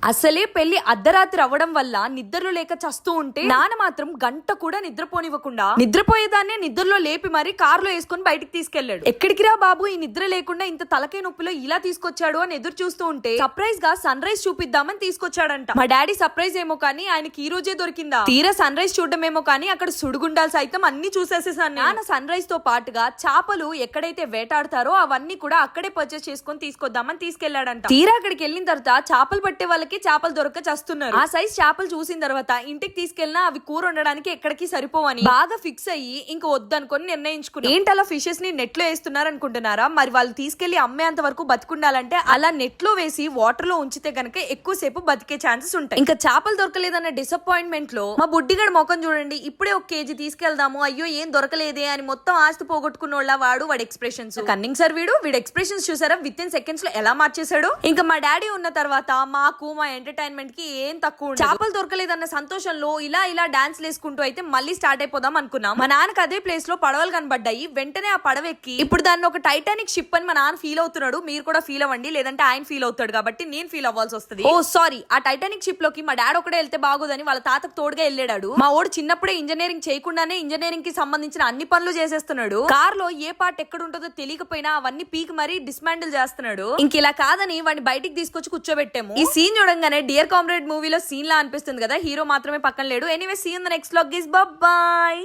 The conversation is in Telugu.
అసలే పెళ్లి అర్ధరాత్రి అవ్వడం వల్ల నిద్రలో లేక చస్తూ ఉంటే నాన్న మాత్రం గంట కూడా నిద్రపోనివ్వకుండా నిద్రపోయేదాన్ని నిద్రలో లేపి మరి కారులో వేసుకుని బయటికి తీసుకెళ్లాడు. ఎక్కడికిరా బాబు ఈ నిద్ర లేకుండా ఇంత తలకే నొప్పిలో ఇలా తీసుకొచ్చాడు అని ఎదురు చూస్తూ ఉంటే సర్ప్రైజ్ గా సన్ రైజ్ చూపిద్దామని తీసుకొచ్చాడంట. మా డాడీ సర్ప్రైజ్ ఏమో కానీ ఆయనకి ఈ రోజే దొరికిందా. తీరా సన్ రైజ్ చూడడమేమో కానీ అక్కడ సుడిగుండాలు సైతం అన్ని చూసేసేసాను. నాన్న సన్ రైజ్ తో పాటుగా చేపలు ఎక్కడైతే వేటాడతారో అవన్నీ కూడా అక్కడే పర్చేస్ చేసుకుని తీసుకొద్దామని తీసుకెళ్లాడంట. తీరా అక్కడికి వెళ్ళిన తర్వాత చేపలు పట్టే వాళ్ళకి చేపలు దొరక చేస్తున్నారు. ఆ సైజ్ చేపలు చూసిన తర్వాత ఇంటికి తీసుకెళ్ళినా అవి కూర ఉండడానికి ఎక్కడికి సరిపోవని బాగా ఫిక్స్ అయ్యి ఇంక వద్దనుకొని నిర్ణయించుకుని ఏంటి అలా ఫిషెస్ ని నెట్ లో వేస్తున్నారు అనుకుంటున్నారా? మరి వాళ్ళు తీసుకెళ్లి అమ్మేంత వరకు బతుకుండాలంటే అలా నెట్ లో వేసి వాటర్ లో ఉంచితే గనక ఎక్కువసేపు బతికే ఛాన్సెస్ ఉంటాయి. ఇంకా చేపలు దొరకలేదన్న డిసప్పాయింట్మెంట్ లో మా బుడ్డిగడ మొఖం చూడండి. ఇప్పుడే ఒక కేజీ తీసుకెళ్దాము, అయ్యో ఏం దొరకలేదే అని మొత్తం ఆస్తి పోగొట్టుకున్న వాడి ఎక్స్ప్రెషన్స్ కన్నింగ్ సార్. వీడి ఎక్స్ప్రెషన్స్ చూసారా విత్ ఇన్ సెకండ్స్ లో ఎలా మార్చేశాడు. ఇంకా మా డాడీ ఉన్న తర్వాత మాకు మా ఎంటర్టైన్మెంట్ కి ఏం తక్కువ. చేపలు దొరకలేదన్న సంతోషంలో ఇలా డాన్స్ వేసుకుంటూ అయితే మళ్ళీ స్టార్ట్ అయిపోదాం అనుకున్నాం. మా నాన్నకి అదే ప్లేస్ లో పడవలు కనబడ్డాయి. వెంటనే ఆ పడవ ఎక్కి ఇప్పుడు దాన్ని ఒక టైటానిక్ షిప్ అని మా నాన్న ఫీల్ అవుతున్నాడు. మీరు కూడా ఫీల్ అవ్వండి, లేదంటే ఆయన ఫీల్ అవుతాడు కాబట్టి నేను ఫీల్ అవ్వాల్సి వస్తుంది. ఓ సారీ, ఆ టైటానిక్ షిప్ లోకి మా డాడీ ఒకటే వెళ్తే బాగోదని వాళ్ళ తాతకు తోడుగా వెళ్ళాడు. మా ఓడు చిన్నప్పుడే ఇంజనీరింగ్ చేయకుండానే ఇంజనీరింగ్ కి సంబంధించిన అన్ని పనులు చేసేస్తున్నాడు. కార్ లో ఏ పార్ట్ ఎక్కడ ఉంటుందో తెలియకపోయినా అవన్నీ పీక్ మరీ డిస్మాండిల్ చేస్తున్నాడు. ఇంక ఇలా కాదని వాడిని బయటికి తీసుకొచ్చి కూర్చోబెట్టాము. ఈ సీన్ చూడంగానే డియర్ కామ్రేడ్ మూవీలో సీన్ లా అనిపిస్తుంది కదా, హీరో మాత్రమే పక్కన లేడు. Anyway see in the next vlog guys, bye by.